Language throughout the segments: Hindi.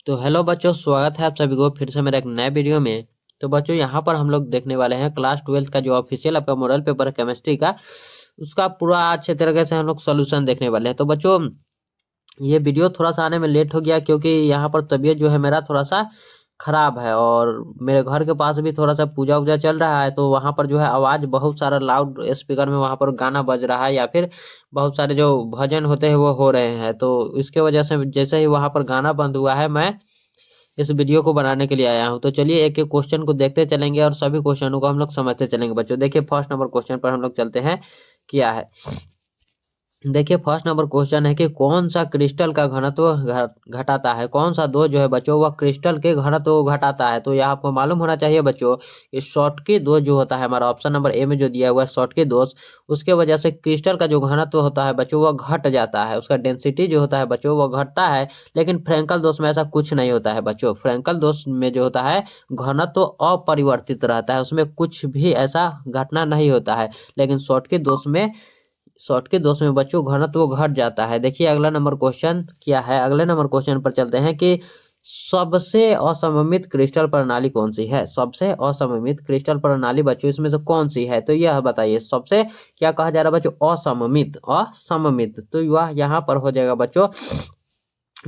तो हेलो बच्चों, स्वागत है आप सभी को फिर से मेरे एक नए वीडियो में। तो बच्चों, यहाँ पर हम लोग देखने वाले हैं क्लास 12th का जो ऑफिशियल आपका मॉडल पेपर है केमिस्ट्री का, उसका पूरा अच्छे तरीके से हम लोग सोल्यूशन देखने वाले हैं। तो बच्चों, ये वीडियो थोड़ा सा आने में लेट हो गया क्योंकि यहाँ पर तबीयत जो है मेरा थोड़ा सा खराब है, और मेरे घर के पास भी थोड़ा सा पूजा वूजा चल रहा है। तो वहाँ पर जो है आवाज़ बहुत सारा लाउड स्पीकर में वहाँ पर गाना बज रहा है, या फिर बहुत सारे जो भजन होते हैं वो हो रहे हैं। तो इसके वजह से जैसे ही वहाँ पर गाना बंद हुआ है, मैं इस वीडियो को बनाने के लिए आया हूँ। तो चलिए एक एक क्वेश्चन को देखते चलेंगे और सभी क्वेश्चनों को हम लोग समझते चलेंगे। बच्चों देखिए, फर्स्ट नंबर क्वेश्चन पर हम लोग चलते हैं। क्या है, देखिए फर्स्ट नंबर क्वेश्चन है कि कौन सा क्रिस्टल का घनत्व घटाता है। कौन सा दोष जो है बच्चों वह क्रिस्टल के घनत्व को घटाता है। तो यह आपको मालूम होना चाहिए बच्चों, इस शॉर्टकी दोष जो होता है हमारा ऑप्शन नंबर ए में जो दिया हुआ है शॉर्टकी दोष, उसके वजह से क्रिस्टल का जो घनत्व होता है बच्चों वह घट जाता है, उसका डेंसिटी जो होता है बच्चों वह घटता है। लेकिन फ्रैंकल दोष में ऐसा कुछ नहीं होता है बच्चों। फ्रैंकल दोष में जो होता है घनत्व अपरिवर्तित रहता है, उसमें कुछ भी ऐसा घटना नहीं होता है। लेकिन शॉर्ट के दोष में बच्चों घनत्व घट जाता है। देखिए अगला नंबर क्वेश्चन क्या है, अगले नंबर क्वेश्चन पर चलते हैं कि सबसे असममित क्रिस्टल प्रणाली कौन सी है। सबसे असममित क्रिस्टल प्रणाली बच्चों इसमें से कौन सी है, तो यह बताइए। सबसे क्या कहा जा रहा है बच्चों, असममित। असममित तो यह यहाँ पर हो जाएगा बच्चों,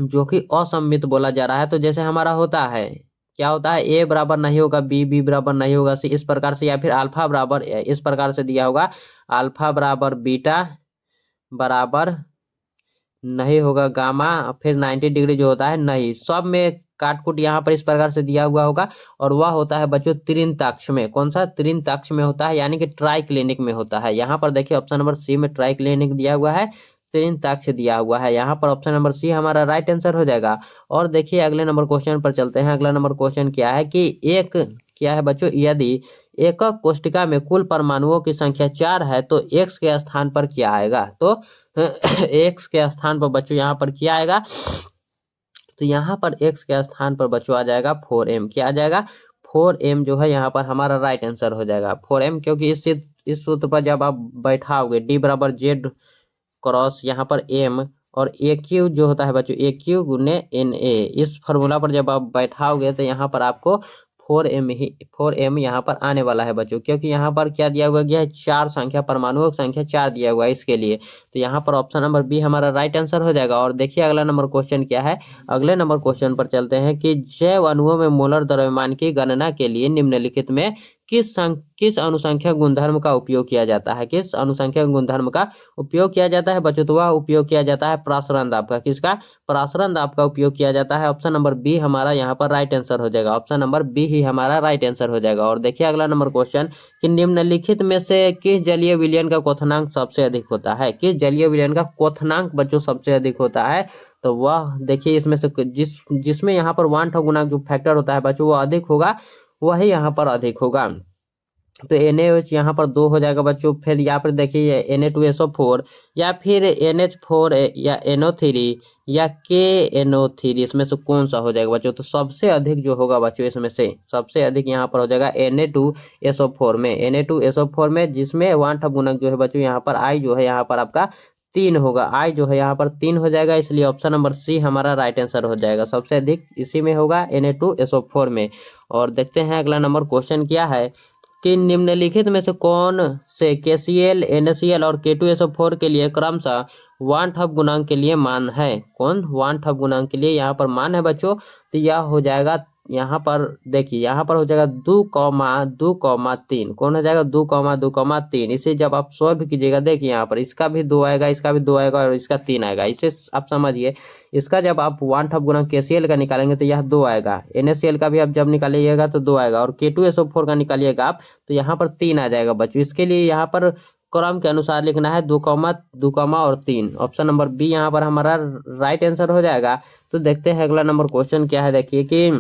जो कि असममित बोला जा रहा है। तो जैसे हमारा होता है, क्या होता है, ए बराबर नहीं होगा बी, बी बराबर नहीं होगा सी, इस प्रकार से, या फिर अल्फा बराबर इस प्रकार से दिया होगा, अल्फा बराबर बीटा बराबर नहीं होगा गामा, फिर 90 डिग्री जो होता है नहीं, सब में काट कुट यहाँ पर इस प्रकार से दिया हुआ होगा। और वह होता है बच्चों त्रिंताक्ष में। कौन सा, त्रिंताक्ष में होता है, यानी कि ट्राइक्लिनिक में होता है। यहाँ पर देखिए ऑप्शन नंबर सी में ट्राइक्लिनिक दिया हुआ है, त्रिंताक्ष दिया हुआ है। यहाँ पर ऑप्शन नंबर सी हमारा राइट आंसर हो जाएगा। और देखिए अगले नंबर क्वेश्चन पर चलते हैं। अगला नंबर क्वेश्चन क्या है कि एक, क्या है बच्चों, यदि एकक कोष्टिका में कुल परमाणुओं की संख्या 4 है तो एक्स के स्थान पर क्या आएगा। तो एक्स के स्थान पर बच्चों यहाँ पर क्या आएगा, तो यहाँ पर एक्स के स्थान पर बच्चों आ जाएगा 4m। क्या आ जाएगा, 4m जो है यहाँ पर हमारा राइट आंसर हो जाएगा 4m, क्योंकि इस सूत्र पर जब आप बैठाओगे डी बराबर जेड क्रॉस यहाँ पर m, और ए क्यू जो होता है बच्चों ए क्यू गुने एन ए, इस फॉर्मूला पर जब आप बैठाओगे तो यहाँ पर आपको 4m यहाँ पर आने वाला है बच्चों। क्योंकि यहाँ पर क्या दिया हुआ गया है, 4 संख्या, परमाणुओं की संख्या 4 दिया हुआ है इसके लिए। तो यहाँ पर ऑप्शन नंबर बी हमारा राइट आंसर हो जाएगा। और देखिए अगला नंबर क्वेश्चन क्या है, अगले नंबर क्वेश्चन पर चलते हैं कि जैव अणुओं में मोलर द्रव्यमान की गणना के लिए निम्नलिखित में किस अनुसंख्यक गुणधर्म का उपयोग किया जाता है। किस अनुसंख्यक गुणधर्म का उपयोग किया जाता है बच्चों, तो वह उपयोग किया जाता है प्रासरण दाब का। किसका, प्रासरण दाब का उपयोग किया जाता है। ऑप्शन नंबर बी हमारा यहाँ पर राइट आंसर हो जाएगा। ऑप्शन नंबर बी ही हमारा राइट आंसर हो जाएगा। और देखिए अगला नंबर क्वेश्चन कि निम्नलिखित में से किस जलीय विलयन का क्वथनांक सबसे अधिक होता है। किस जलीय विलयन का क्वथनांक बच्चों सबसे अधिक होता है, तो वह देखिए इसमें से जिसमें यहाँ पर वन ठो गुणांक जो फैक्टर होता है बच्चों वो अधिक होगा, वही यहाँ पर अधिक होगा। तो NaOH यहाँ पर 2 हो जाएगा बच्चों। फिर यहाँ पर देखिए Na2SO4, या फिर NH4 या NO3 या KNO3, इसमें से कौन सा हो जाएगा बच्चों। तो सबसे अधिक जो होगा बच्चों इसमें से सबसे अधिक यहाँ पर हो जाएगा Na2SO4 में। Na2SO4 में जिसमें वन ठप गुणक जो है बच्चों यहाँ पर I जो है यहाँ पर आपका 3 होगा। I जो है यहाँ पर 3 हो जाएगा, इसलिए ऑप्शन नंबर सी हमारा राइट आंसर हो जाएगा। सबसे अधिक इसी में होगा Na2SO4 में। और देखते हैं अगला नंबर क्वेश्चन क्या है कि निम्नलिखित में से कौन से KCl, NaCl और K2SO4 के लिए क्रमशः वन ठप गुणांक के लिए मान है। कौन वन ठप गुणांक के लिए यहाँ पर मान है बच्चों, तो यह हो जाएगा यहाँ पर, देखिए यहाँ पर हो जाएगा 2,2,3। कौन हो जाएगा, 2,2,3। इसे जब आप सॉल्व कीजिएगा, देखिए यहाँ पर इसका भी 2 आएगा, इसका भी 2 आएगा और इसका 3 आएगा। इसे आप समझिए, इसका जब आप वन ठप गुणा KCl का निकालेंगे तो यह 2 आएगा, NaCl का भी आप जब निकालिएगा तो 2 आएगा, और K2SO4 का निकालिएगा आप तो यहाँ पर 3 आ जाएगा बच्चों। इसके लिए यहाँ पर क्रम के अनुसार लिखना है 2, 2, और 3। ऑप्शन नंबर बी यहाँ पर हमारा राइट आंसर हो जाएगा। तो देखते हैं अगला नंबर क्वेश्चन क्या है। देखिए कि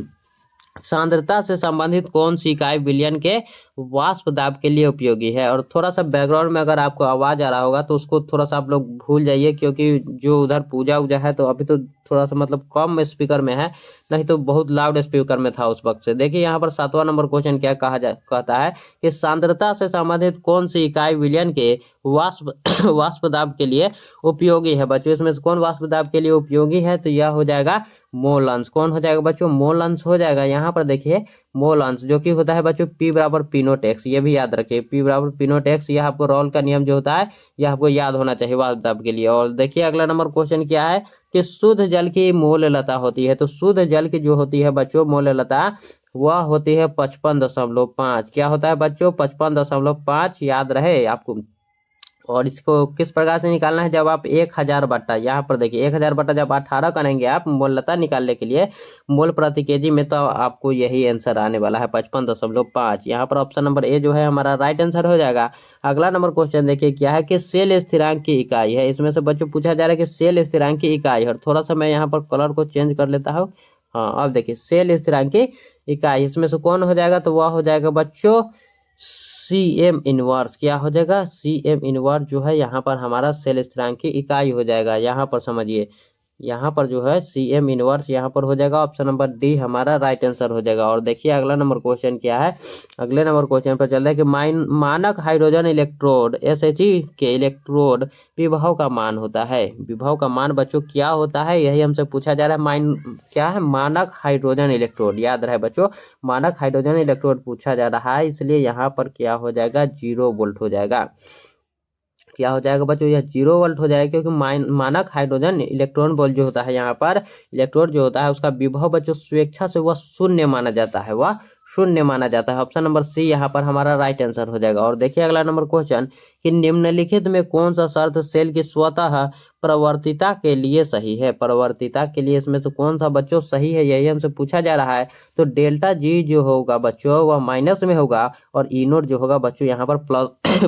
सांद्रता से संबंधित कौन सी इकाई विलयन के वाष्प दाब के लिए उपयोगी है। और थोड़ा सा बैकग्राउंड में अगर आपको आवाज आ रहा होगा तो उसको थोड़ा सा आप लोग भूल जाइए, क्योंकि जो उधर पूजा उजा है तो अभी तो थोड़ा सा मतलब कम स्पीकर में है, नहीं तो बहुत लाउड स्पीकर में था उस वक्त से। देखिए यहाँ पर 7वां नंबर क्वेश्चन क्या कहता है कि सांद्रता से संबंधित कौन सी इकाई विलयन के वाष्प वाष्प दाब के लिए उपयोगी है बच्चों। इसमें से कौन वाष्प दाब के लिए उपयोगी है, तो यह हो जाएगा मोल अंश। कौन हो जाएगा बच्चों, मोल अंश हो जाएगा। यहाँ पर देखिए मोल अंश जो कि होता है बच्चों P बराबर पिनोटेक्स, ये भी याद रखिए P बराबर पिनोटेक्स। यह आपको रॉल का नियम जो होता है यह आपको याद होना चाहिए वाष्प दाब के लिए। और देखिए अगला नंबर क्वेश्चन क्या है कि शुद्ध जल की मोललता होती है, तो शुद्ध जल की जो होती है बच्चों मोललता वह होती है 55.5। क्या होता है बच्चों, 55.5 याद रहे आपको। और इसको किस प्रकार से निकालना है, जब आप 1000 बट्टा, यहाँ पर देखिए 1000 बट्टा जब 18 करेंगे आप मोललता निकालने के लिए मोल प्रति केजी में, तो आपको यही आंसर आने वाला है 55.5। यहाँ पर ऑप्शन नंबर ए जो है हमारा राइट आंसर हो जाएगा। अगला नंबर क्वेश्चन देखिए क्या है कि सेल स्थिरांक की इकाई है। इसमें से बच्चों पूछा जा रहा है कि सेल स्थिरांक की इकाई है। और थोड़ा सा मैं यहाँ पर कलर को चेंज कर लेता हूँ। हाँ अब देखिए सेल स्थिरांक की इकाई इसमें से कौन हो जाएगा, तो वह हो जाएगा बच्चों CM इनवर्स। क्या हो जाएगा, CM इनवर्स जो है यहाँ पर हमारा सेल स्थिरांक की इकाई हो जाएगा। यहाँ पर समझिए यहाँ पर जो है CM इनवर्स यहाँ पर हो जाएगा। ऑप्शन नंबर डी हमारा राइट आंसर हो जाएगा। और देखिए अगला नंबर क्वेश्चन क्या है, अगले नंबर क्वेश्चन पर चल रहा है कि मानक हाइड्रोजन इलेक्ट्रोड SHE के इलेक्ट्रोड विभव का मान होता है। विभव का मान बच्चों क्या होता है, यही हमसे पूछा जा रहा है। क्या है, मानक हाइड्रोजन इलेक्ट्रोड। याद रहे बच्चों मानक हाइड्रोजन इलेक्ट्रोड पूछा जा रहा है, इसलिए यहाँ पर क्या हो जाएगा 0 वोल्ट हो जाएगा। क्या हो जाएगा बच्चों, यह 0 वोल्ट हो जाएगा, क्योंकि मानक हाइड्रोजन इलेक्ट्रॉन वोल्ट जो होता है यहाँ पर इलेक्ट्रोड जो होता है उसका विभव बच्चों स्वेच्छा से वह शून्य माना जाता है, वह शून्य माना जाता है। ऑप्शन नंबर सी यहाँ पर हमारा राइट आंसर हो जाएगा। और देखिए अगला नंबर क्वेश्चन कि निम्नलिखित में कौन सा शर्त सेल की स्वतः प्रवर्तिता के लिए सही है। प्रवर्तिता के लिए इसमें से कौन सा बच्चों सही है, यही हमसे पूछा जा रहा है। तो डेल्टा जी जो होगा बच्चों वह माइनस में होगा, और ई नोट जो होगा बच्चों यहाँ पर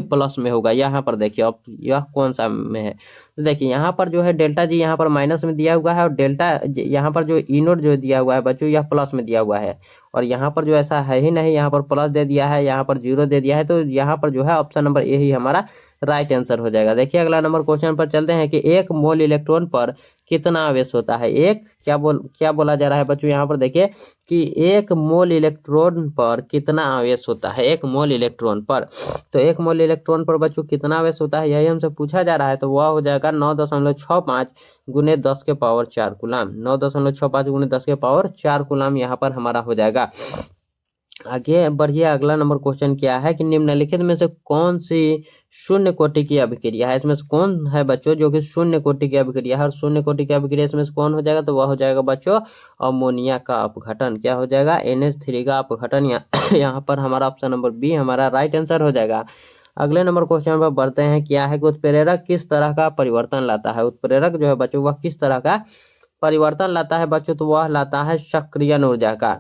प्लस में होगा। यहाँ पर देखिए अब यह कौन सा में है, तो देखिए यहाँ पर जो है डेल्टा जी यहाँ पर माइनस में दिया हुआ है, और डेल्टा यहाँ पर जो ई नोट जो दिया हुआ है बच्चों यह प्लस में दिया हुआ है। और यहाँ पर जो ऐसा है ही नहीं, यहाँ पर प्लस दे दिया है, यहाँ पर 0 दे दिया है, तो यहाँ पर जो है ऑप्शन नंबर ए ही हमारा राइट आंसर हो जाएगा। देखिए अगला नंबर क्वेश्चन पर चलते हैं कि 1 मोल इलेक्ट्रॉन पर कितना आवेश होता है। एक क्या बोला जा रहा है बच्चों, यहाँ पर देखिए कि 1 मोल इलेक्ट्रॉन पर कितना आवेश होता है। 1 मोल इलेक्ट्रॉन पर, तो 1 मोल इलेक्ट्रॉन पर बच्चों कितना आवेश होता है, यही हमसे पूछा जा रहा है। तो वह हो जाएगा 9.65 गुने 10 के पावर 4 कूलाम। 9.65 गुने 10 के पावर 4 कूलाम यहाँ पर हमारा हो जाएगा। आगे बढ़िए, अगला नंबर क्वेश्चन क्या है कि निम्नलिखित में से कौन सी शून्य कोटि की अभिक्रिया है। इसमें से कौन है बच्चों जो कि शून्य कोटि की अभिक्रिया है, और शून्य कोटि की अभिक्रिया इसमें से कौन हो जाएगा, तो वह हो जाएगा बच्चों अमोनिया का अपघटन। क्या हो जाएगा, NH3 का अपघटन। यहाँ पर हमारा ऑप्शन नंबर बी हमारा राइट आंसर हो जाएगा। अगले नंबर क्वेश्चन पर बढ़ते हैं, क्या है कि उत्प्रेरक किस तरह का परिवर्तन लाता है। उत्प्रेरक जो है बच्चों वह किस तरह का परिवर्तन लाता है बच्चों, तो वह लाता है सक्रियण ऊर्जा का।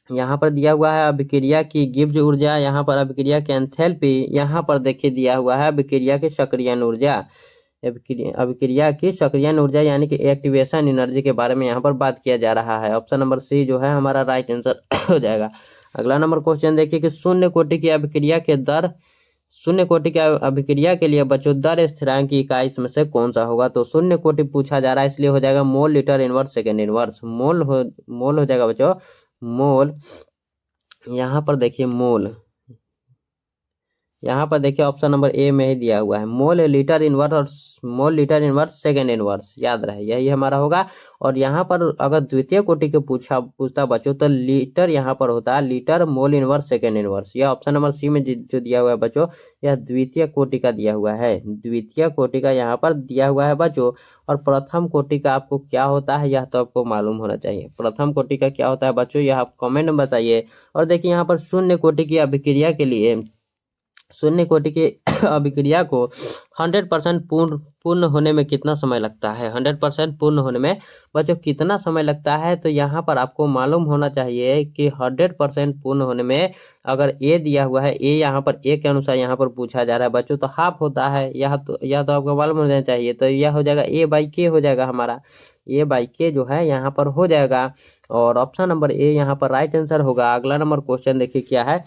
यहाँ पर दिया हुआ है अभिक्रिया की गिब्स ऊर्जा, यहाँ पर अभिक्रिया की एंथैल्पी, यहाँ पर देखिए दिया हुआ है अभिक्रिया की सक्रियण ऊर्जा। अभिक्रिया की सक्रियण ऊर्जा यानी कि एक्टिवेशन एनर्जी के बारे में यहाँ पर बात किया जा रहा है। ऑप्शन नंबर सी जो है हमारा राइट आंसर हो जाएगा। अगला नंबर क्वेश्चन देखिए कि शून्य कोटि की अभिक्रिया के दर, शून्य कोटि की अभिक्रिया के लिए बच्चों दर स्थिरांक की इकाई इसमें से कौन सा होगा। तो शून्य कोटि पूछा जा रहा है, इसलिए हो जाएगा mole litre inverse second inverse. Mole हो जाएगा बच्चों मोल। यहाँ पर देखिए मोल, यहाँ पर देखिए ऑप्शन नंबर ए में ही दिया हुआ है मोल लीटर इनवर्स, और मोल लीटर इनवर्स सेकेंड इनवर्स, याद रहे यही हमारा होगा। और यहाँ पर अगर द्वितीय कोटि के पूछता बच्चों तो लीटर यहाँ पर होता है litre mole inverse second inverse. यह ऑप्शन नंबर सी में जो दिया हुआ है बच्चों यह द्वितीय कोटि का दिया हुआ है, द्वितीय कोटि का यहाँ पर दिया हुआ है बच्चों। और प्रथम कोटि का आपको क्या होता है यह तो आपको मालूम होना चाहिए। प्रथम कोटि का क्या होता है बच्चों यह आप कमेंट में बताइए। और देखिए यहाँ पर शून्य कोटि की अभिक्रिया के लिए, शून्य कोटि की अभिक्रिया को 100% पूर्ण होने में कितना समय लगता है। 100% पूर्ण होने में बच्चों कितना समय लगता है, तो यहाँ पर आपको मालूम होना चाहिए कि 100% पूर्ण होने में अगर ए दिया हुआ है, ए यहाँ पर ए के अनुसार यहाँ पर पूछा जा रहा है बच्चों, तो हाफ होता है। यह तो आपको मालूम होना चाहिए। तो यह हो जाएगा A/K हो जाएगा हमारा, A/K जो है यहाँ पर हो जाएगा। और ऑप्शन नंबर ए यहाँ पर राइट आंसर होगा। अगला नंबर क्वेश्चन देखिए क्या है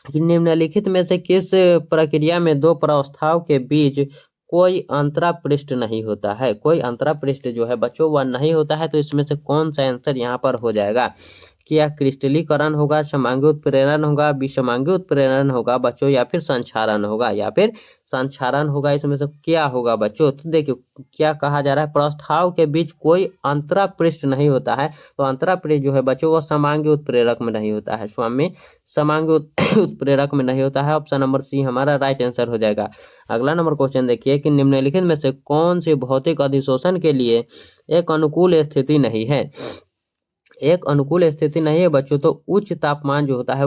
कि निम्नलिखित में से किस प्रक्रिया में दो प्रावस्थाओं के बीच कोई अंतरा पृष्ठ नहीं होता है, कोई अंतरा पृष्ठ जो है बच्चों वह नहीं होता है। तो इसमें से कौन सा आंसर यहाँ पर हो जाएगा? क्या क्रिस्टलीकरण होगा, समांगी उत्प्रेरण होगा, विषमांगी उत्प्रेरण होगा बच्चों, या फिर संक्षारण होगा, या फिर संक्षारण होगा? इसमें से क्या होगा बच्चों? तो देखिए क्या कहा जा रहा है, प्रस्थाव के बीच कोई अंतरा पृष्ठ नहीं होता है। तो अंतरा पृष्ठ जो है बच्चों वह समांगी उत्प्रेरक में नहीं होता है, स्वामी समांगी उत्प्रेरक में नहीं होता है। ऑप्शन नंबर सी हमारा राइट आंसर हो जाएगा। अगला नंबर क्वेश्चन देखिए कि निम्नलिखित में से कौन सी भौतिक अधिशोषण के लिए एक अनुकूल स्थिति नहीं है? एक अनुकूल स्थिति नहीं है बच्चों। तो उच्च तापमान जो होता है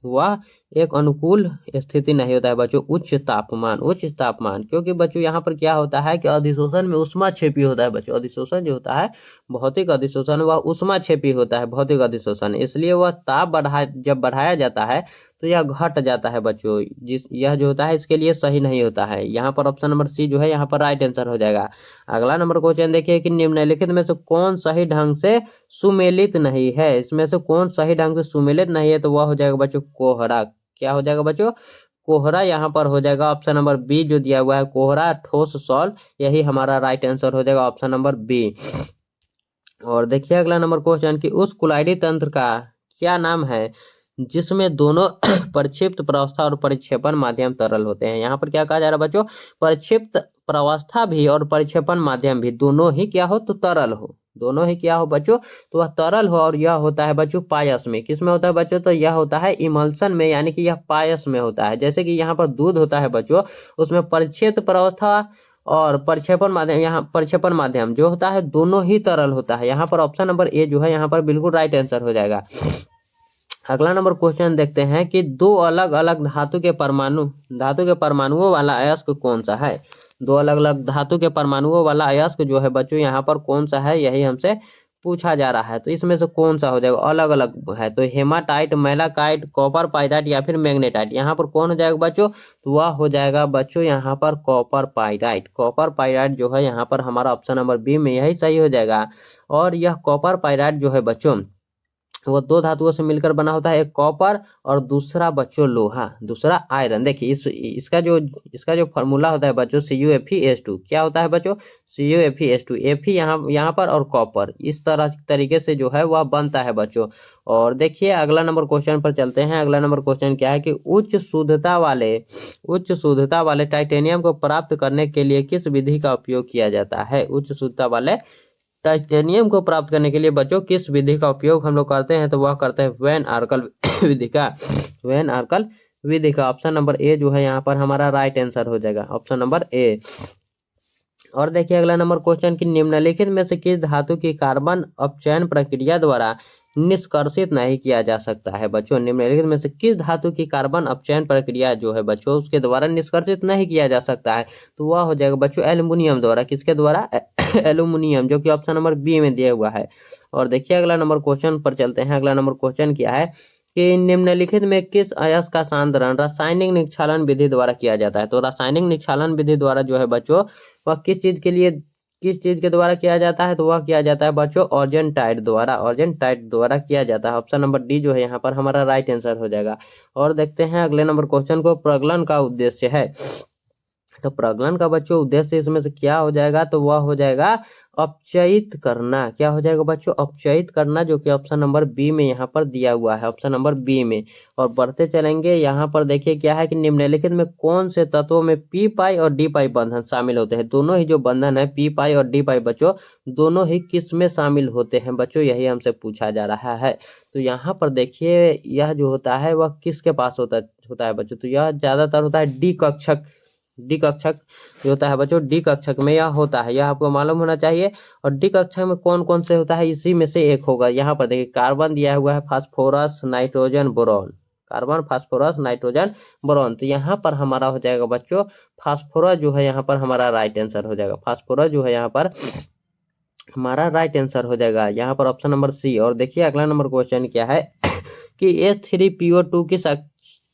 वह एक अनुकूल स्थिति नहीं होता है बच्चों। उच्च तापमान, क्योंकि बच्चों यहाँ पर क्या होता है कि अधिशोषण में ऊष्माक्षेपी होता है बच्चों। अधिशोषण जो होता है भौतिक अधिशोषण वह ऊष्माक्षेपी होता है भौतिक अधिशोषण, इसलिए वह ताप जब बढ़ाया जाता है तो यह घट जाता है बच्चों। यह जो होता है इसके लिए सही नहीं होता है। यहाँ पर ऑप्शन नंबर सी जो है यहाँ पर राइट आंसर हो जाएगा। अगला नंबर क्वेश्चन देखिए कि निम्नलिखित में से कौन सही ढंग से सुमेलित नहीं है? इसमें से कौन सही ढंग से सुमेलित नहीं है? तो वह हो जाएगा बच्चों कोहरा। क्या हो जाएगा बच्चों? कोहरा यहाँ पर हो जाएगा। ऑप्शन नंबर बी जो दिया हुआ है कोहरा ठोस सॉल्ट, यही हमारा राइट आंसर हो जाएगा, ऑप्शन नंबर बी। और देखिए अगला नंबर क्वेश्चन कि उस कुलाइडी तंत्र का क्या नाम है जिसमें दोनों परिक्षिप्त प्रावस्था और परिक्षेपण माध्यम तरल होते हैं? यहाँ पर क्या कहा जा रहा है बच्चों? परिक्षिप्त प्रावस्था भी और परिक्षेपण माध्यम भी दोनों ही क्या हो? तो तरल हो। दोनों ही क्या हो बच्चों? तो वह तरल हो। और यह होता है बच्चों पायस में। किस में होता है बच्चों? तो यह होता है इमल्सन में, यानी कि यह पायस में होता है। जैसे कि यहाँ पर दूध होता है बच्चों, उसमें परिक्षिप्त प्रावस्था और प्रक्षेपण माध्यम, यहाँ प्रक्षेपण माध्यम जो होता है दोनों ही तरल होता है। यहाँ पर ऑप्शन नंबर ए जो है यहाँ पर बिल्कुल राइट आंसर हो जाएगा। अगला नंबर क्वेश्चन देखते हैं कि दो अलग अलग धातु के परमाणुओं वाला अयस्क कौन सा है? दो अलग अलग धातु के परमाणुओं वाला अयस्क जो है बच्चों यहाँ पर कौन सा है, यही हमसे पूछा जा रहा है। तो इसमें से कौन सा हो जाएगा? अलग अलग है तो हेमाटाइट, मैलाकाइट, कॉपर पाइराइट या फिर मैग्नेटाइट। यहाँ पर कौन हो जाएगा बच्चों? तो वह हो जाएगा बच्चों यहाँ पर कॉपर पाइराइट। कॉपर पाइराइट जो है यहाँ पर हमारा ऑप्शन नंबर बी में यही सही हो जाएगा। और यह कॉपर पाइराइट जो है बच्चों वो दो धातुओं से मिलकर बना होता है, एक कॉपर और दूसरा बच्चों लोहा, दूसरा आयरन। देखिए इसका जो फॉर्मूला होता है बच्चों CuFeS2। क्या होता है बच्चों? CuFeS2। Fe यहाँ पर और कॉपर इस तरीके से जो है वह बनता है बच्चों। और देखिए अगला नंबर क्वेश्चन पर चलते हैं। अगला नंबर क्वेश्चन क्या है कि उच्च शुद्धता वाले टाइटेनियम को प्राप्त करने के लिए किस विधि का उपयोग किया जाता है? उच्च शुद्धता वाले टाइटेनियम को प्राप्त करने के लिए बच्चों किस विधि का उपयोग हम लोग करते हैं? तो वह करते हैं वैन आर्कल विधि का। वैन आर्कल विधि का ऑप्शन नंबर ए जो है यहाँ पर हमारा राइट आंसर हो जाएगा, ऑप्शन नंबर ए। और देखिए अगला नंबर क्वेश्चन कि निम्नलिखित में से किस धातु की कार्बन अपचयन प्रक्रिया द्वारा निष्कर्षित नहीं किया जा सकता है? बच्चों निम्नलिखित में से किस धातु की कार्बन अपचयन प्रक्रिया जो है बच्चों उसके द्वारा निष्कर्षित नहीं किया जा सकता है? तो वह हो जाएगा बच्चों एल्युमिनियम द्वारा। किसके द्वारा? एल्युमिनियम, जो कि ऑप्शन नंबर बी में दिया हुआ है। और देखिए अगला नंबर क्वेश्चन पर चलते हैं। अगला नंबर क्वेश्चन क्या है कि निम्नलिखित में किस अयस्क का सांद्रण रासायनिक निक्षालन विधि द्वारा किया जाता है? तो रासायनिक निक्षालन विधि द्वारा जो है बच्चों वह किस चीज के द्वारा किया जाता है? तो वह किया जाता है बच्चों ऑर्जेंटाइट द्वारा किया जाता है। ऑप्शन नंबर डी जो है यहाँ पर हमारा राइट आंसर हो जाएगा। और देखते हैं अगले नंबर क्वेश्चन को, प्रगलन का उद्देश्य है। तो प्रगलन का बच्चों उद्देश्य इसमें से क्या हो जाएगा? तो वह हो जाएगा अपचयित करना। क्या हो जाएगा बच्चों? अपचयित करना, जो कि ऑप्शन नंबर बी में यहाँ पर दिया हुआ है, ऑप्शन नंबर बी में। और बढ़ते चलेंगे यहाँ पर देखिए क्या है कि निम्नलिखित में कौन से तत्वों में पी पाई और डी पाई बंधन शामिल होते हैं? दोनों ही जो बंधन है पी पाई और डी पाई बच्चों दोनों ही किस में शामिल होते हैं बच्चों, यही हमसे पूछा जा रहा है। तो यहाँ पर देखिए यह जो होता है वह किसके पास होता है बच्चों? तो यह ज्यादातर होता है डी कक्षक जो होता है बच्चों, डी कक्षक में यह होता है, यह आपको मालूम होना चाहिए। और डी कक्षक में कौन कौन से होता है इसी में से एक होगा। यहाँ पर देखिए कार्बन दिया हुआ है, phosphorus, nitrogen, boron. Carbon, phosphorus, nitrogen, boron. तो यहाँ पर हमारा हो जाएगा बच्चों फास्फोरस जो है यहाँ पर हमारा राइट आंसर हो जाएगा। फास्फोरस जो है यहाँ पर हमारा राइट आंसर हो जाएगा, यहाँ पर ऑप्शन नंबर सी। और देखिए अगला नंबर क्वेश्चन क्या है कि H3PO2 की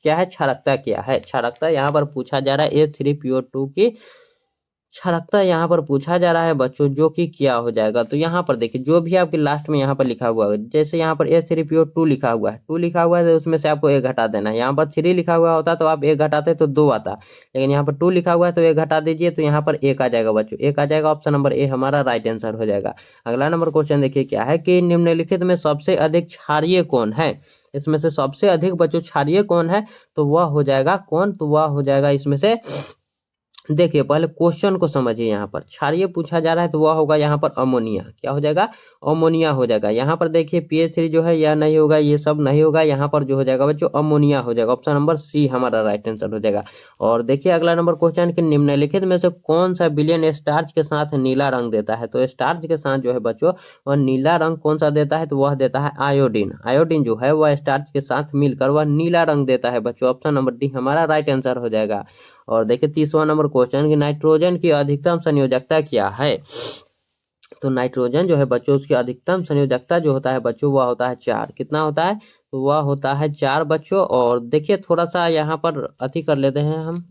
क्या है क्षारकता? क्या है क्षारकता? यहाँ पर पूछा जा रहा है H3PO2 की क्षारकता यहाँ पर पूछा जा रहा है बच्चों, जो कि क्या हो जाएगा। तो यहाँ पर देखिए जो भी आपके लास्ट में यहाँ पर लिखा हुआ है, जैसे यहाँ पर H3PO2 लिखा हुआ है, 2 लिखा हुआ है तो उसमें से आपको 1 घटा देना है। यहाँ पर 3 लिखा हुआ होता तो आप 1 घटाते तो 2 आता, लेकिन यहाँ पर 2 लिखा हुआ है तो 1 घटा दीजिए तो यहाँ पर 1 आ जाएगा बच्चों, 1 आ जाएगा। ऑप्शन नंबर ए हमारा राइट आंसर हो जाएगा। अगला नंबर क्वेश्चन देखिए क्या है कि निम्नलिखित में सबसे अधिक क्षारीय कौन है। इसमें से सबसे अधिक बच्चों क्षारीय कौन है, तो वह हो जाएगा कौन, तो वह हो जाएगा इसमें से, देखिए पहले क्वेश्चन को समझिए। यहाँ पर क्षारीय पूछा जा रहा है तो वह होगा यहाँ पर अमोनिया। क्या हो जाएगा, अमोनिया हो जाएगा। यहाँ पर देखिए PH3 जो है यह नहीं होगा, ये सब नहीं होगा, यहाँ पर जो हो जाएगा बच्चों अमोनिया हो जाएगा। ऑप्शन नंबर सी हमारा राइट आंसर हो जाएगा। और देखिए अगला नंबर क्वेश्चन कि निम्नलिखित में से कौन सा विलयन स्टार्च के साथ नीला रंग देता है। तो स्टार्च के साथ जो है बच्चों वह नीला रंग कौन सा देता है, तो वह देता है आयोडीन। आयोडीन जो है वह स्टार्च के साथ मिलकर वह नीला रंग देता है बच्चों। ऑप्शन नंबर डी हमारा राइट आंसर हो जाएगा। और देखिए 30वां नंबर क्वेश्चन कि नाइट्रोजन की अधिकतम संयोजकता क्या है। तो नाइट्रोजन जो है बच्चों उसकी अधिकतम संयोजकता जो होता है बच्चों वह होता है 4। कितना होता है, तो वह होता है 4 बच्चों। और देखिए थोड़ा सा यहाँ पर अति कर लेते हैं हम,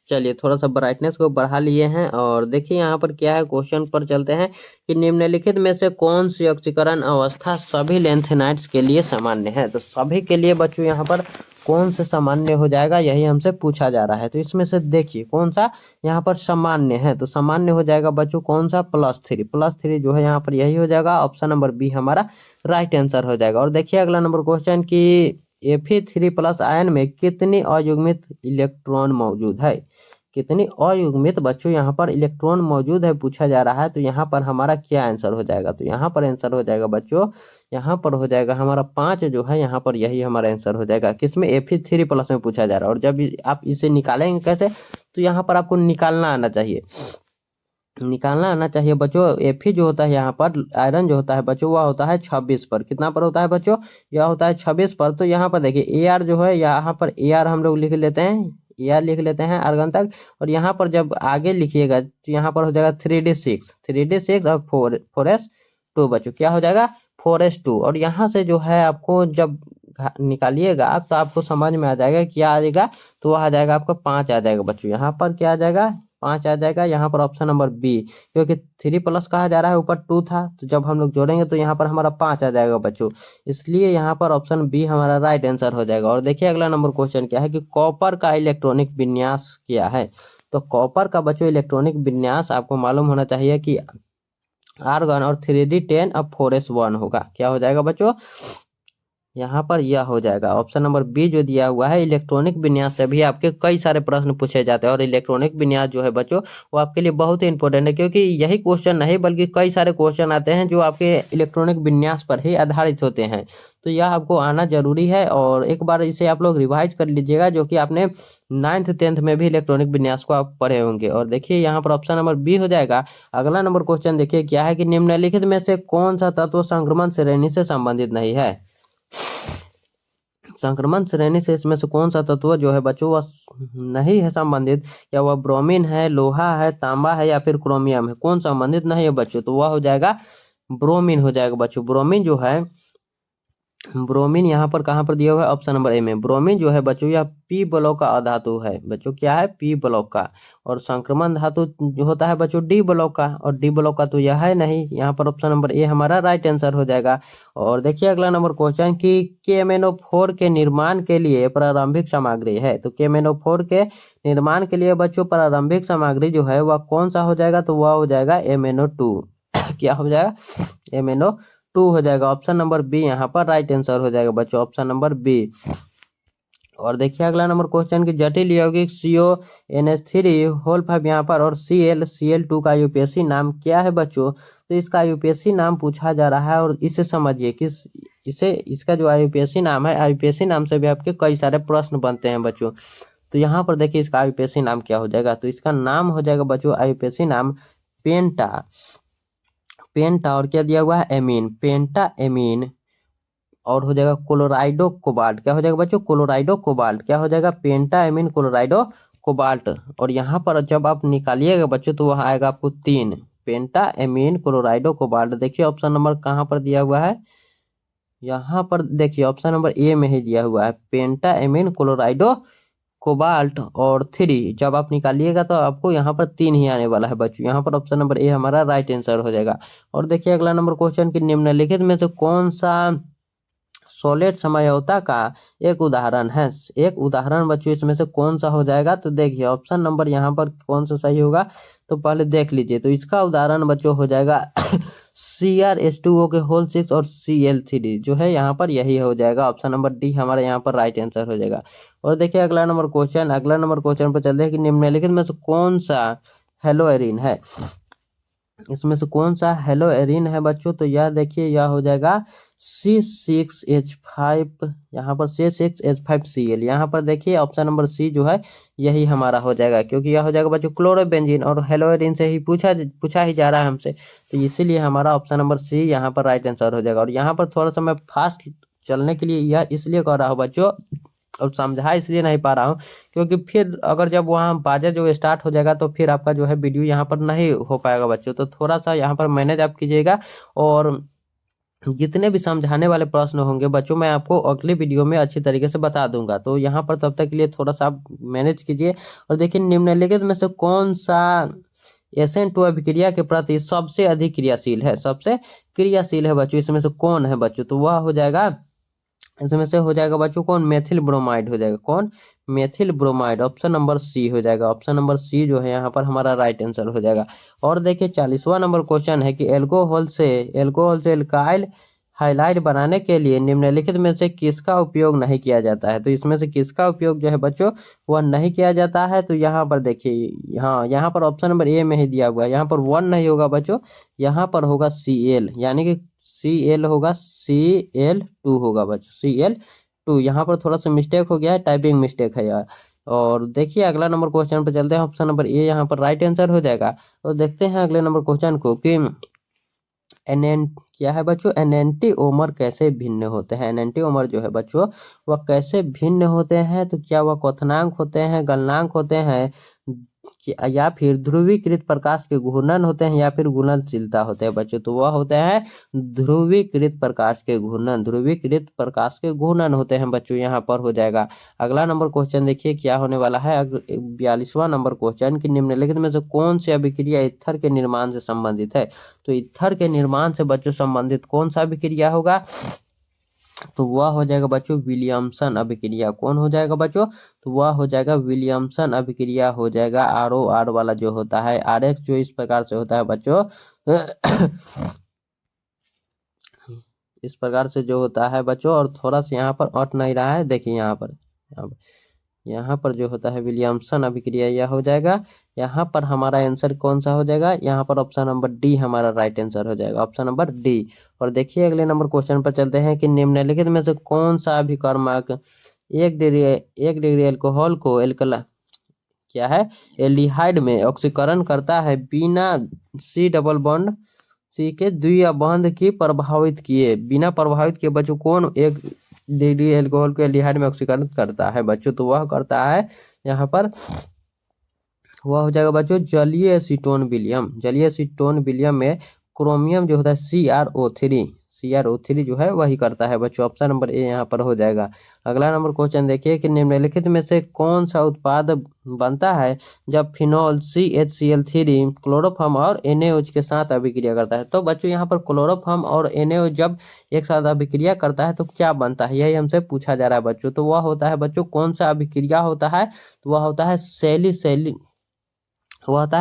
चलिए थोड़ा सा ब्राइटनेस को बढ़ा लिए हैं। और देखिए यहाँ पर क्या है, क्वेश्चन पर चलते हैं कि निम्नलिखित में से कौन सी ऑक्सीकरण अवस्था सभी लेंथेनाइट्स के लिए सामान्य है। तो सभी के लिए बच्चों यहाँ पर कौन से सामान्य हो जाएगा, यही हमसे पूछा जा रहा है। तो इसमें से देखिए कौन सा यहाँ पर सामान्य है, तो सामान्य हो जाएगा बच्चों कौन सा, +3। +3 जो है यहाँ पर यही हो जाएगा। ऑप्शन नंबर बी हमारा राइट आंसर हो जाएगा। और देखिए अगला नंबर क्वेश्चन की Fe3+ आयन में कितनी अयुग्मित इलेक्ट्रॉन मौजूद है। कितनी अयुग्मित बच्चों यहाँ पर इलेक्ट्रॉन मौजूद है पूछा जा रहा है। तो यहाँ पर हमारा क्या आंसर हो जाएगा, तो यहाँ पर आंसर हो जाएगा बच्चों, यहाँ पर हो जाएगा हमारा 5 जो है, यहाँ पर यही हमारा आंसर हो जाएगा। किसमें, Fe3+ में पूछा जा रहा है। और जब आप इसे निकालेंगे कैसे, तो यहाँ पर आपको निकालना आना चाहिए, निकालना आना चाहिए बच्चों। Fe जो होता है यहाँ पर आयरन जो होता है बच्चों वह होता है 26 पर। कितना पर होता है बच्चों, यह होता है 26 पर। तो यहाँ पर देखिए Ar जो है, यहाँ पर Ar हम लोग लिख लेते हैं, Ar लिख लेते हैं आर्गन तक। और यहाँ पर जब आगे लिखिएगा तो यहाँ पर हो जाएगा 3d6 और 4s2 बच्चों। क्या हो जाएगा, 4s2। और यहाँ से जो है आपको जब निकालिएगा तो आपको समझ में आ जाएगा क्या आ जाएगा, तो वह आ जाएगा आपका 5 आ जाएगा बच्चों। यहाँ पर क्या आ जाएगा, 5 आ जाएगा। यहाँ पर ऑप्शन नंबर बी, क्योंकि 3+ कहा जा रहा है, ऊपर 2 था, तो जब हम लोग जोड़ेंगे तो यहाँ पर हमारा 5 आ जाएगा बच्चों। इसलिए यहाँ पर ऑप्शन बी हमारा राइट आंसर हो जाएगा। और देखिए अगला नंबर क्वेश्चन क्या है कि कॉपर का इलेक्ट्रॉनिक विन्यास क्या है। तो कॉपर का बच्चों इलेक्ट्रॉनिक विन्यास आपको मालूम होना चाहिए कि आर्गन और 3d10 अब 4s1 होगा। क्या हो जाएगा बच्चों, यहाँ पर यह हो जाएगा ऑप्शन नंबर बी जो दिया हुआ है। इलेक्ट्रॉनिक विन्यास से भी आपके कई सारे प्रश्न पूछे जाते हैं। और इलेक्ट्रॉनिक विन्यास जो है बच्चों वो आपके लिए बहुत ही इंपॉर्टेंट है, क्योंकि यही क्वेश्चन नहीं बल्कि कई सारे क्वेश्चन आते हैं जो आपके इलेक्ट्रॉनिक विन्यास पर ही आधारित होते हैं। तो यह आपको आना जरूरी है। और एक बार इसे आप लोग रिवाइज कर लीजिएगा, जो कि आपने 9th 10th में भी इलेक्ट्रॉनिक विन्यास को आप पढ़े होंगे। और देखिए यहाँ पर ऑप्शन नंबर बी हो जाएगा। अगला नंबर क्वेश्चन देखिए क्या है कि निम्नलिखित में से कौन सा तत्व संक्रमण श्रेणी से संबंधित नहीं है। संक्रमण श्रेणी से इसमें से कौन सा तत्व जो है बच्चों वह नहीं है संबंधित, या वह ब्रोमीन है, लोहा है, तांबा है, या फिर क्रोमियम है। कौन संबंधित नहीं है बच्चों, तो वह हो जाएगा ब्रोमीन हो जाएगा बच्चों। ब्रोमीन जो है, ब्रोमीन यहाँ पर कहाँ पर दिया हुआ है, ऑप्शन नंबर ए में। ब्रोमीन जो है बच्चों यह पी ब्लॉक का अधातु है बच्चों। क्या है, पी ब्लॉक का। और संक्रमण धातु जो होता है बच्चों डी ब्लॉक का, और डी ब्लॉक का तो यह है नहीं। यहाँ पर ऑप्शन नंबर ए हमारा राइट आंसर हो जाएगा। और देखिए अगला नंबर क्वेश्चन की KMnO4 के निर्माण के लिए प्रारंभिक सामग्री है। तो KMnO4 के निर्माण के लिए बच्चों प्रारंभिक सामग्री जो है वह कौन सा हो जाएगा, तो वह हो जाएगा MnO2। क्या हो जाएगा, MnO2 हो जाएगा। ऑप्शन नंबर बी यहाँ पर राइट आंसर हो जाएगा बच्चों, ऑप्शन नंबर बी। और देखिए अगला नंबर क्वेश्चन की जटिल यौगिक CONH3 यहाँ पर और Cl Cl2 का यूपीएससी नाम क्या है बच्चों। तो इसका यूपीएससी नाम पूछा जा रहा है। और इसे समझिए कि इसका जो यूपीएससी नाम है, यूपीएससी नाम से भी आपके कई सारे प्रश्न बनते हैं बच्चों। तो यहाँ पर देखिए इसका यूपीएससी नाम क्या हो जाएगा, तो इसका नाम हो जाएगा बच्चों यूपीएससी नाम पेंटा। और क्या दिया हुआ है, एमीन, पेंटा एमीन। और हो जाएगा क्लोराइडो कोबाल्ट। क्या हो जाएगा बच्चों, क्लोराइडो कोबाल्ट। क्या हो जाएगा, पेंटा एमीन क्लोराइडो कोबाल्ट। और यहाँ पर जब आप निकालिएगा बच्चों तो वह आएगा आपको 3, पेंटा एमीन क्लोराइडो कोबाल्ट। देखिए ऑप्शन नंबर कहाँ पर दिया हुआ है, यहाँ पर देखिए ऑप्शन नंबर ए में ही दिया हुआ है, पेंटा एमीन क्लोराइडो कोबाल्ट और 3 जब आप निकालिएगा तो आपको यहाँ पर 3 ही आने वाला है बच्चों। यहाँ पर ऑप्शन नंबर ए हमारा राइट आंसर हो जाएगा। और देखिए अगला नंबर क्वेश्चन कि निम्नलिखित में से कौन सा सॉलिड समझौता का एक उदाहरण है। एक उदाहरण बच्चों इसमें से कौन सा हो जाएगा, तो देखिए ऑप्शन नंबर यहाँ पर कौन सा सही होगा तो पहले देख लीजिए। तो इसका उदाहरण बच्चों हो जाएगा CrH2O के होल 6 और Cl3 जो है यहाँ पर यही हो जाएगा। ऑप्शन नंबर डी हमारा यहाँ पर राइट आंसर हो जाएगा। और देखिए अगला नंबर क्वेश्चन पर चलते हैं कि निम्नलिखित में से कौन सा हेलोएरिन है। इसमें से कौन सा हेलोएरिन है बच्चों, तो यह देखिए यह हो जाएगा C6H5, यहाँ पर C6H5Cl। यहाँ पर देखिए ऑप्शन नंबर सी जो है यही हमारा हो जाएगा, क्योंकि यह हो जाएगा बच्चों क्लोरोबेंजीन और हेलोएरिन से ही पूछा ही जा रहा है हमसे, तो इसीलिए हमारा ऑप्शन नंबर सी यहाँ पर राइट आंसर हो जाएगा। और यहाँ पर थोड़ा सा मैं फास्ट चलने के लिए यह इसलिए कर रहा हूँ बच्चों, और समझा इसलिए नहीं पा रहा हूँ क्योंकि फिर अगर जब वहाँ बाजा जो स्टार्ट हो जाएगा तो फिर आपका जो है वीडियो यहाँ पर नहीं हो पाएगा बच्चों। तो थोड़ा सा यहाँ पर मैनेज आप कीजिएगा, और जितने भी समझाने वाले प्रश्न होंगे बच्चों मैं आपको अगले वीडियो में अच्छी तरीके से बता दूंगा। तो यहाँ पर तब तक के लिए थोड़ा सा आप मैनेज कीजिए। और देखिए निम्नलिखित में से कौन सा SN2 अभिक्रिया के प्रति सबसे अधिक क्रियाशील है, सबसे क्रियाशील है बच्चों इसमें से कौन है बच्चों, तो वह हो जाएगा इसमें से हो जाएगा बच्चों कौन, मेथिल ब्रोमाइड हो जाएगा। कौन, methyl bromide. Option number C हो जाएगा। ऑप्शन नंबर सी जो है यहाँ पर हमारा राइट आंसर हो जाएगा। और देखिए 40वां नंबर क्वेश्चन है कि एल्कोहल से एल्काइल हाइलाइड बनाने के लिए निम्नलिखित में से किसका उपयोग नहीं किया जाता है। तो इसमें से किसका उपयोग जो है बच्चों वह नहीं किया जाता है, तो यहाँ पर देखिए हाँ यहाँ पर ऑप्शन नंबर ए में ही दिया हुआ है। यहाँ पर 1 नहीं होगा बच्चों, यहाँ पर होगा Cl, यानी कि Cl होगा, Cl2 होगा बच्चों, Cl2। यहाँ पर थोड़ा सा मिस्टेक हो गया है, टाइपिंग मिस्टेक है यार। और देखिए अगला नंबर क्वेश्चन पर चलते हैं। ऑप्शन नंबर ए यहाँ पर राइट आंसर हो जाएगा। और देखते हैं अगले नंबर क्वेश्चन को कि क्या है बच्चों, एनेंटिओमर कैसे भिन्न होते हैं। एनेंटिओमर जो है बच्चों वह कैसे भिन्न होते हैं, तो क्या वह क्वथनांक होते हैं, गलनांक होते हैं, या फिर ध्रुवीकृत प्रकाश के घूर्णन होते हैं, या फिर घूर्णनशीलता होते हैं बच्चों, तो वह होते हैं ध्रुवीकृत प्रकाश के घूर्णन, ध्रुवीकृत प्रकाश के घूर्णन होते हैं बच्चों, यहाँ पर हो जाएगा। अगला नंबर क्वेश्चन देखिए क्या होने वाला है, 42वां नंबर क्वेश्चन कि निम्नलिखित में से कौन सी अभिक्रिया ईथर के निर्माण से संबंधित है। तो ईथर के निर्माण से बच्चों संबंधित कौन सा अभिक्रिया होगा, तो वह हो जाएगा बच्चों विलियमसन अभिक्रिया। कौन हो जाएगा बच्चों, तो वह हो जाएगा विलियमसन अभिक्रिया हो जाएगा। ROR वाला जो होता है, RH जो इस प्रकार से होता है बच्चों इस प्रकार से जो होता है बच्चों, और थोड़ा सा यहाँ पर अट नहीं रहा है, देखिए यहाँ पर जो होता है विलियमसन अभिक्रिया यह हो जाएगा। यहाँ पर हमारा आंसर कौन सा हो जाएगा, यहाँ पर ऑप्शन नंबर डी हमारा राइट आंसर हो जाएगा, ऑप्शन नंबर डी। और देखिए अगले नंबर क्वेश्चन पर चलते हैं कि निम्नलिखित में से कौन सा अभिकर्मक 1 डिग्री अल्कोहल को क्या है एल्डिहाइड में ऑक्सीकरण करता है बिना C डबल बॉन्ड C के द्वितीय बंध की प्रभावित किए, बिना प्रभावित किए बच्चों कौन 1 डिग्री अल्कोहल को एल्डिहाइड में ऑक्सीकरण करता है बच्चों, तो वह करता है यहाँ पर वह हो जाएगा बच्चों जलीय एसीटोन विलियम। जलीय एसीटोन विलियम में क्रोमियम जो होता है CrO3 जो है वही करता है बच्चों। ऑप्शन नंबर ए यहाँ पर हो जाएगा। अगला नंबर क्वेश्चन देखिए कि निम्नलिखित में से कौन सा उत्पाद बनता है जब फिनॉल CHCl3 क्लोरोफॉर्म और NaOH के साथ अभिक्रिया करता है। तो बच्चों यहाँ पर क्लोरोफॉर्म और NaOH जब एक साथ अभिक्रिया करता है तो क्या बनता है, यही हमसे पूछा जा रहा है बच्चों। तो वह होता है बच्चों कौन सा अभिक्रिया होता है, तो वह होता है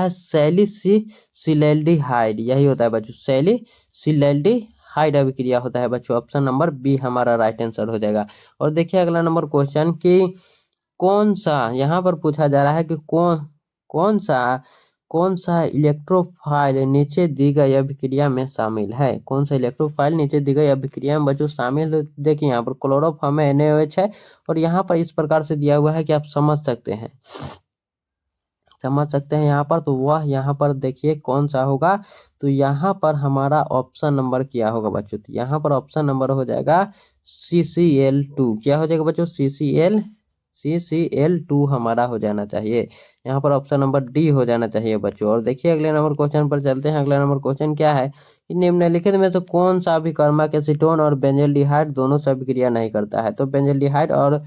सैलिसिलैल्डिहाइड, यही होता है बच्चों, सैलिसिलैल्डिहाइड अभिक्रिया होता है बच्चों। ऑप्शन नंबर बी हमारा राइट आंसर हो जाएगा। और देखिए अगला नंबर क्वेश्चन कि कौन सा यहाँ पर पूछा जा रहा है कि कौन सा इलेक्ट्रोफाइल नीचे दी गई अभिक्रिया में शामिल है। कौन सा इलेक्ट्रोफाइल नीचे दी गई अभिक्रिया में बच्चों शामिल है, देखिए यहाँ पर क्लोरोफॉर्म है, NaOH है, और यहाँ पर इस प्रकार से दिया हुआ है कि आप समझ सकते हैं यहाँ पर। तो वह यहाँ पर देखिए कौन सा होगा, तो यहाँ पर हमारा ऑप्शन नंबर क्या होगा बच्चों, तो यहाँ पर ऑप्शन नंबर हो जाएगा CCl2। क्या हो जाएगा बच्चों, CCl2 हमारा हो जाना चाहिए। यहाँ पर ऑप्शन नंबर डी हो जाना चाहिए बच्चों। और देखिए अगले नंबर क्वेश्चन पर चलते हैं। अगला नंबर क्वेश्चन क्या है कि निम्नलिखित में से कौन सा अभिकर्मक एसीटोन और बेंजल्डिहाइड दोनों से अभिक्रिया नहीं करता है। तो बेंजल्डिहाइड और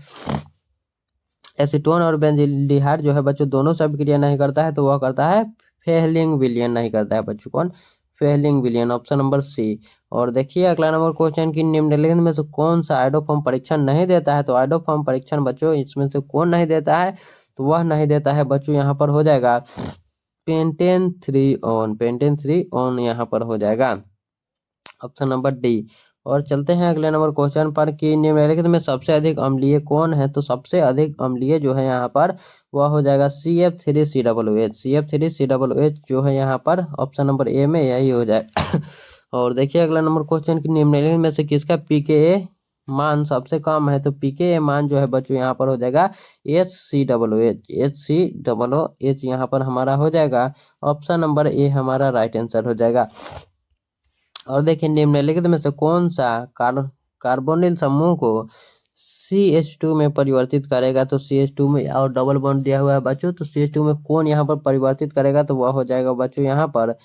एसीटोन और बेंजल्डिहाइड जो है बच्चों दोनों से अभिक्रिया नहीं करता है, तो वह करता है फेहलिंग विलयन नहीं करता है बच्चों। कौन? फेहलिंग विलयन, ऑप्शन नंबर सी। और देखिए अगला नंबर क्वेश्चन की निम्नलिखित में से कौन सा आइडोफॉर्म परीक्षण नहीं देता है, तो आइडोफॉर्म परीक्षण बच्चों इसमें से कौन नहीं देता है, तो वह नहीं देता है बच्चों यहाँ पर हो जाएगा पेंटेन 3 ऑन, पेंटेन 3 ऑन यहाँ पर हो जाएगा ऑप्शन नंबर डी। और चलते हैं अगले नंबर क्वेश्चन पर कि निम्नलिखित में सबसे अधिक अम्लीय कौन है, तो सबसे अधिक अम्लीय जो है यहाँ पर वह हो जाएगा CF3COOH, CF3COOH जो है यहाँ पर ऑप्शन नंबर ए में यही हो जाए। और देखिए अगला नंबर क्वेश्चन की निम्नलिखित में से किसका pKa मान सबसे कम है, तो pKa मान जो है बच्चों यहाँ पर हो जाएगा HCOOH यहाँ पर हमारा हो जाएगा ऑप्शन नंबर ए हमारा राइट आंसर हो जाएगा। और देखिए निम्नलिखित में से कौन सा कार्बोनिल समूह को CH2 में परिवर्तित करेगा, तो CH2 में और डबल बॉन्ड दिया हुआ है बच्चों, तो CH2 में कौन यहाँ पर परिवर्तित करेगा, तो वह हो जाएगा बच्चों यहाँ पर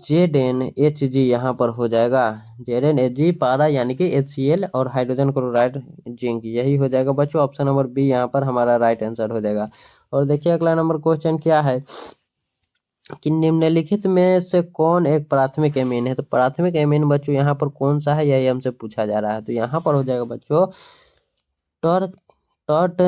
ZnHg यहाँ पर हो जाएगा ZnHg पारा यानी कि HCl और हाइड्रोजन क्लोराइड जिंक, यही हो जाएगा बच्चों ऑप्शन नंबर बी यहाँ पर हमारा राइट आंसर हो जाएगा। और देखिए अगला नंबर क्वेश्चन क्या है कि निम्नलिखित में से कौन एक प्राथमिक एमीन है, तो प्राथमिक एमीन बच्चों यहाँ पर कौन सा है यही हमसे पूछा जा रहा है, तो यहाँ पर हो जाएगा बच्चों tort taught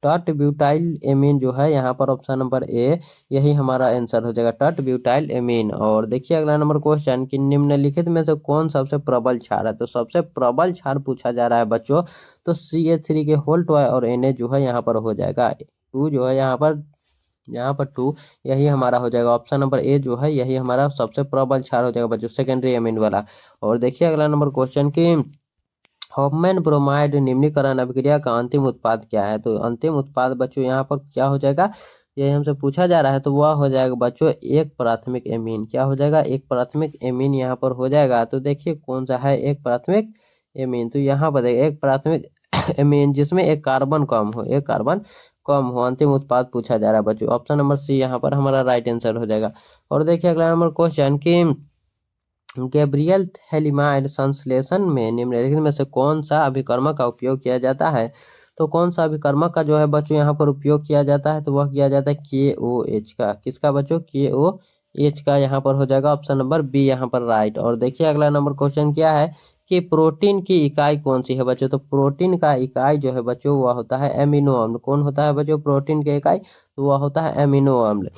taught butyl amine जो है यहाँ पर ऑप्शन नंबर ए यही हमारा आंसर हो जाएगा टॉट ब्यूटाइल एमीन। और देखिए अगला नंबर क्वेश्चन कि निम्नलिखित में से कौन सबसे प्रबल क्षार है, तो सबसे प्रबल क्षार पूछा जा रहा है बच्चों, तो CH3 के होल टॉय और Na जो है यहाँ पर हो जाएगा 2 जो है यहाँ पर 2 यही हमारा हो जाएगा ऑप्शन नंबर ए जो है यही हमारा सबसे प्रबल क्षार हो जाएगा बच्चों सेकेंडरी एमीन वाला। और देखिए अगला नंबर क्वेश्चन की हॉफमैन ब्रोमाइड निम्नीकरण अभिक्रिया का अंतिम उत्पाद क्या है, तो अंतिम उत्पाद बच्चों यहाँ पर क्या हो जाएगा यही हमसे पूछा जा रहा है, तो वह हो जाएगा बच्चों एक प्राथमिक एमीन, क्या हो जाएगा एक प्राथमिक एमीन यहाँ पर हो जाएगा। तो देखिए कौन सा है एक प्राथमिक एमीन, तो यहाँ पर एक प्राथमिक एमीन जिसमें एक कार्बन कम हो, एक कार्बन कम हो, अंतिम उत्पाद पूछा जा रहा है बच्चों ऑप्शन नंबर सी यहाँ पर हमारा राइट आंसर हो जाएगा। और देखिए अगला नंबर क्वेश्चन की गैब्रियल थैलिमाइड संश्लेषण में निम्नलिखित में से कौन सा अभिकर्मक का उपयोग किया जाता है, तो कौन सा अभिकर्मक का जो है बच्चों यहाँ पर उपयोग किया जाता है, तो वह किया जाता है KOH का, किसका बच्चों KOH का यहाँ पर हो जाएगा ऑप्शन नंबर बी यहाँ पर राइट। और देखिए अगला नंबर क्वेश्चन क्या है कि प्रोटीन की इकाई कौन सी है बच्चों, तो प्रोटीन का इकाई जो है बच्चों वह होता है एमिनो अम्ल, कौन होता है बच्चों प्रोटीन की इकाई, तो वह होता है एमिनो अम्ल।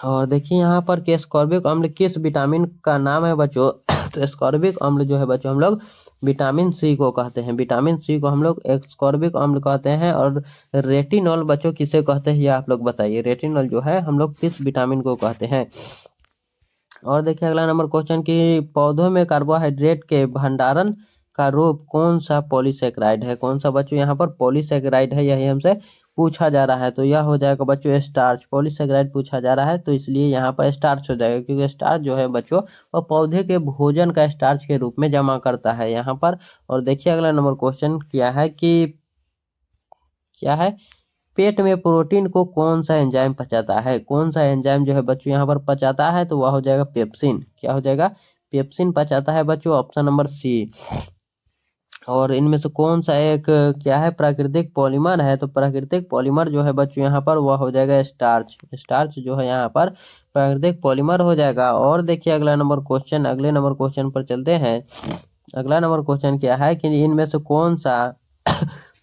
और देखिए यहाँ पर कि एस्कॉर्बिक अम्ल किस विटामिन का नाम है बच्चों, तो एस्कॉर्बिक अम्ल जो है बच्चों हम लोग विटामिन सी को कहते हैं, विटामिन सी को हम लोग एस्कॉर्बिक अम्ल कहते हैं। और रेटिनॉल बच्चों किसे कहते हैं ये आप लोग बताइए, रेटिनॉल जो है हम लोग किस विटामिन को कहते हैं। और देखिए अगला नंबर क्वेश्चन कि पौधों में कार्बोहाइड्रेट के भंडारण का रूप कौन सा पॉलीसेकेराइड है, कौन सा बच्चों यहाँ पर पॉलीसेकेराइड है यही हमसे पूछा जा रहा है, तो यह हो जाएगा बच्चों स्टार्च, पॉलीसेकेराइड पूछा जा रहा है तो इसलिए यहाँ पर स्टार्च हो जाएगा, क्योंकि स्टार्च जो है बच्चों वह पौधे के भोजन का स्टार्च के रूप में जमा करता है यहाँ पर। और देखिए अगला नंबर क्वेश्चन क्या है पेट में प्रोटीन को कौन सा एंजाइम पचाता है, कौन सा एंजाइम जो है बच्चों यहाँ पर पचाता है, तो वह हो जाएगा पेप्सिन, क्या हो जाएगा पेप्सिन पचाता है बच्चों ऑप्शन नंबर सी। और इनमें से कौन सा एक क्या है प्राकृतिक पॉलीमर है, तो प्राकृतिक पॉलीमर जो है बच्चों यहाँ पर वह हो जाएगा स्टार्च, स्टार्च जो है यहाँ पर प्राकृतिक पॉलीमर हो जाएगा। और देखिए अगले नंबर क्वेश्चन पर चलते हैं। अगला नंबर क्वेश्चन क्या है कि इनमें से कौन सा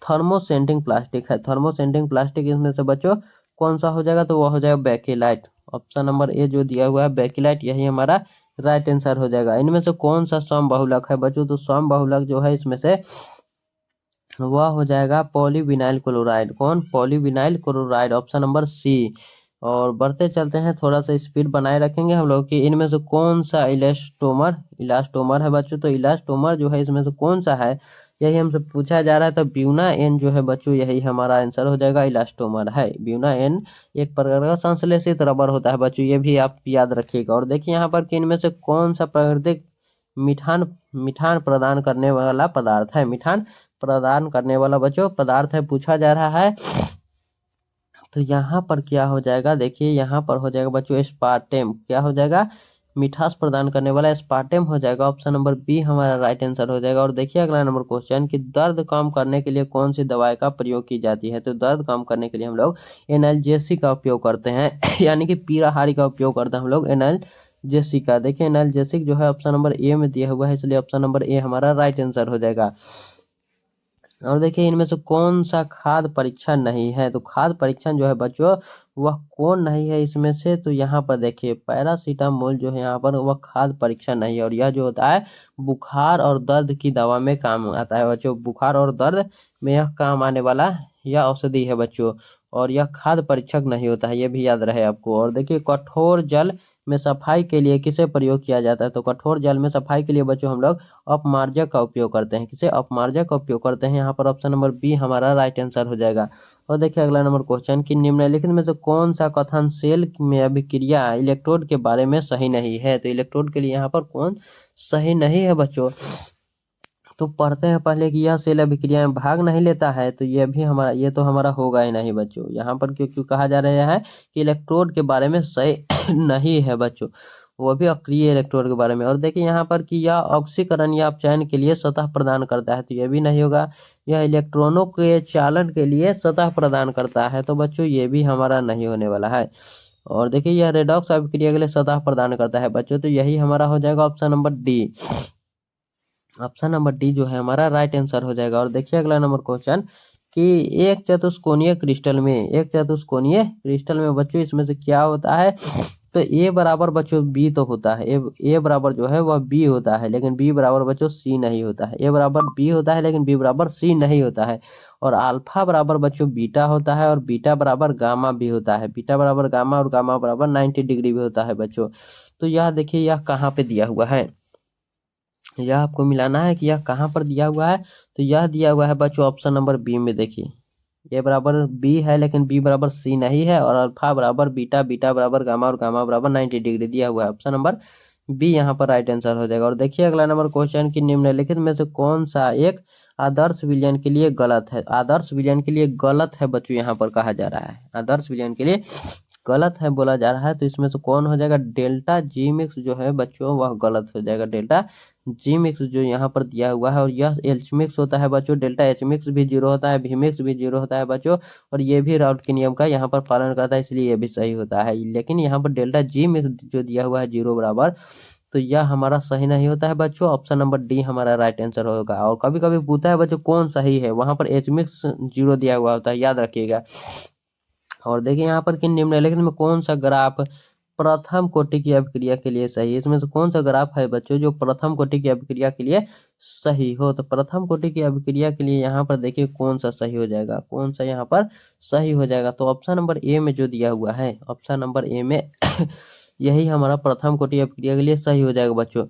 थर्मोसेंटिंग प्लास्टिक है, थर्मोसेंटिंग प्लास्टिक इसमें से बच्चों कौन सा हो जाएगा, तो वह हो जाएगा बेकिलाइट, ऑप्शन नंबर ए जो दिया हुआ है बेकिलाइट यही हमारा राइट आंसर हो जाएगा। इनमें से कौन सा सम बहुलक है बच्चों, तो सम बहुलक जो है इसमें से वह हो जाएगा पॉलीविनाइल क्लोराइड, कौन polyvinyl chloride option number C. और बढ़ते चलते हैं, थोड़ा सा स्पीड बनाए रखेंगे हम लोग कि इनमें से कौन सा इलास्टोमर है बच्चों, तो इलास्टोमर जो है इसमें से कौन सा है यही हमसे पूछा जा रहा है, तो ब्यूना एन जो है बच्चों यही हमारा आंसर हो जाएगा इलास्टोमर है। ब्यूना एन एक प्रकार का संश्लेषित रबर होता है बच्चों, ये भी आप याद रखिएगा। और देखिए यहाँ पर कि इनमें से कौन सा प्राकृतिक मिठान प्रदान करने वाला पदार्थ है, मिठान प्रदान करने वाला बच्चों पदार्थ है पूछा जा रहा है, तो यहाँ पर क्या हो जाएगा देखिए यहाँ पर हो जाएगा बच्चों एस्पार्टेम, क्या हो जाएगा मिठास प्रदान करने वाला एस्पार्टेम हो जाएगा। ऑप्शन नंबर बी हमारा राइट आंसर हो जाएगा। और देखिए अगला नंबर क्वेश्चन कि दर्द कम करने के लिए कौन सी दवाई का प्रयोग की जाती है। तो दर्द कम करने के लिए हम लोग एनाल्जेसिक का उपयोग करते हैं यानी कि पीड़ाहारी का उपयोग करते हैं हम लोग एनाल्जेसिक का। देखिए एनाल्जेसिक जो है ऑप्शन नंबर ए में दिया हुआ है, इसलिए ऑप्शन नंबर ए हमारा राइट आंसर हो जाएगा। और देखिए इनमें से कौन सा खाद्य परीक्षण नहीं है। तो खाद्य परीक्षण जो है बच्चों वह कौन नहीं है इसमें से। तो यहाँ पर देखिए पैरासीटामोल जो है यहाँ पर वह खाद्य परीक्षण नहीं है। और यह जो होता है बुखार और दर्द की दवा में काम आता है बच्चों। बुखार और दर्द में यह काम आने वाला यह औषधि है बच्चों। और यह खाद्य परीक्षक नहीं होता है, ये भी याद रहे आपको। और देखिए कठोर जल में सफाई के लिए किसे प्रयोग किया जाता है। तो कठोर जल में सफाई के लिए बच्चों हम लोग अपमार्जक का उपयोग करते हैं। किसे अपमार्जक का उपयोग करते हैं, यहाँ पर ऑप्शन नंबर बी हमारा राइट आंसर हो जाएगा। और देखिए अगला नंबर क्वेश्चन कि निम्नलिखित में से कौन सा कथन सेल में अभिक्रिया इलेक्ट्रोड के बारे में सही नहीं है। तो इलेक्ट्रोड के लिए यहाँ पर कौन सही नहीं है बच्चों। तो पढ़ते हैं पहले कि यह सेल अभिक्रिया में भाग नहीं लेता है। तो ये भी हमारा ये तो हमारा होगा ही नहीं बच्चों। यहाँ पर क्यों क्यों कहा जा रहा है कि इलेक्ट्रोड के बारे में सही नहीं है बच्चों, वो भी अक्रिय इलेक्ट्रोड के बारे में। और देखिए यहाँ पर कि यह ऑक्सीकरण या अपचयन के लिए सतह प्रदान करता है। तो ये भी नहीं होगा। यह इलेक्ट्रॉनों के चालन के लिए सतह प्रदान करता है। तो बच्चों ये भी हमारा नहीं होने वाला है। और देखिए यह रेडॉक्स अभिक्रिया के लिए सतह प्रदान करता है बच्चों। तो यही हमारा हो जाएगा option number D. Option number D जो है हमारा राइट आंसर हो जाएगा। और देखिए अगला नंबर क्वेश्चन कि एक चतुष्कोणीय क्रिस्टल में बच्चों इसमें से क्या होता है। तो ए बराबर बच्चों बी तो होता है। ए बराबर जो है वह बी होता है, लेकिन बी बराबर बच्चों सी नहीं होता है। ए बराबर बी होता है लेकिन बी बराबर सी नहीं होता है। और अल्फा बराबर बच्चों बीटा होता है और बीटा बराबर गामा भी होता है। बीटा बराबर गामा और गामा बराबर 90 डिग्री भी होता है बच्चों। तो यह देखिए यह कहाँ पे दिया हुआ है, यह आपको मिलाना है कि यह कहाँ पर दिया हुआ है। तो यह दिया हुआ है बच्चों ऑप्शन नंबर बी में। देखिए ए बराबर बी है लेकिन बी बराबर सी नहीं है। और अल्फा बराबर बीटा, बीटा बराबर गामा और गामा बराबर 90 डिग्री दिया हुआ है। ऑप्शन नंबर बी यहाँ पर राइट आंसर हो जाएगा। और देखिए अगला नंबर क्वेश्चन कि निम्नलिखित में से कौन सा एक आदर्श विलयन के लिए गलत है। आदर्श विलयन के लिए गलत है बच्चों, यहाँ पर कहा जा रहा है आदर्श विलयन के लिए गलत है बोला जा रहा है। तो इसमें से कौन हो जाएगा, डेल्टा जी मिक्स जो है बच्चों वह गलत हो जाएगा। डेल्टा जी मिक्स जो यहाँ पर दिया हुआ है। और यह एच मिक्स होता है बच्चों। डेल्टा एच मिक्स भी 0 होता है, वी मिक्स भी 0 होता है बच्चों। और ये भी राउट के नियम का यहाँ पर पालन करता है, इसलिए ये भी सही होता है। लेकिन यहाँ पर डेल्टा जी मिक्स जो दिया हुआ है 0 बराबर, तो यह हमारा सही नहीं होता है बच्चों। ऑप्शन नंबर डी हमारा राइट आंसर होगा। और कभी कभी पूछता है बच्चों कौन सही है, वहां पर एच मिक्स 0 दिया हुआ होता है, याद रखिएगा। और देखिए यहाँ पर कि निम्नलिखित में कौन सा ग्राफ प्रथम कोटि की अभिक्रिया के लिए सही है। इसमें से कौन सा ग्राफ है बच्चों जो प्रथम कोटि की अभिक्रिया के लिए सही हो। तो प्रथम कोटि की अभिक्रिया के लिए यहाँ पर देखिए कौन सा सही हो जाएगा, कौन सा यहाँ पर सही हो जाएगा। तो ऑप्शन नंबर ए में जो दिया हुआ है, ऑप्शन नंबर ए में यही हमारा प्रथम कोटि अभिक्रिया के लिए सही हो जाएगा बच्चों।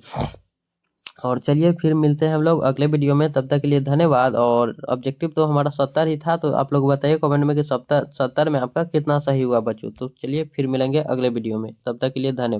और चलिए फिर मिलते हैं हम लोग अगले वीडियो में, तब तक के लिए धन्यवाद। और ऑब्जेक्टिव तो हमारा 70 ही था, तो आप लोग बताइए कमेंट में कि 70 में आपका कितना सही हुआ बच्चों। तो चलिए फिर मिलेंगे अगले वीडियो में, तब तक के लिए धन्यवाद।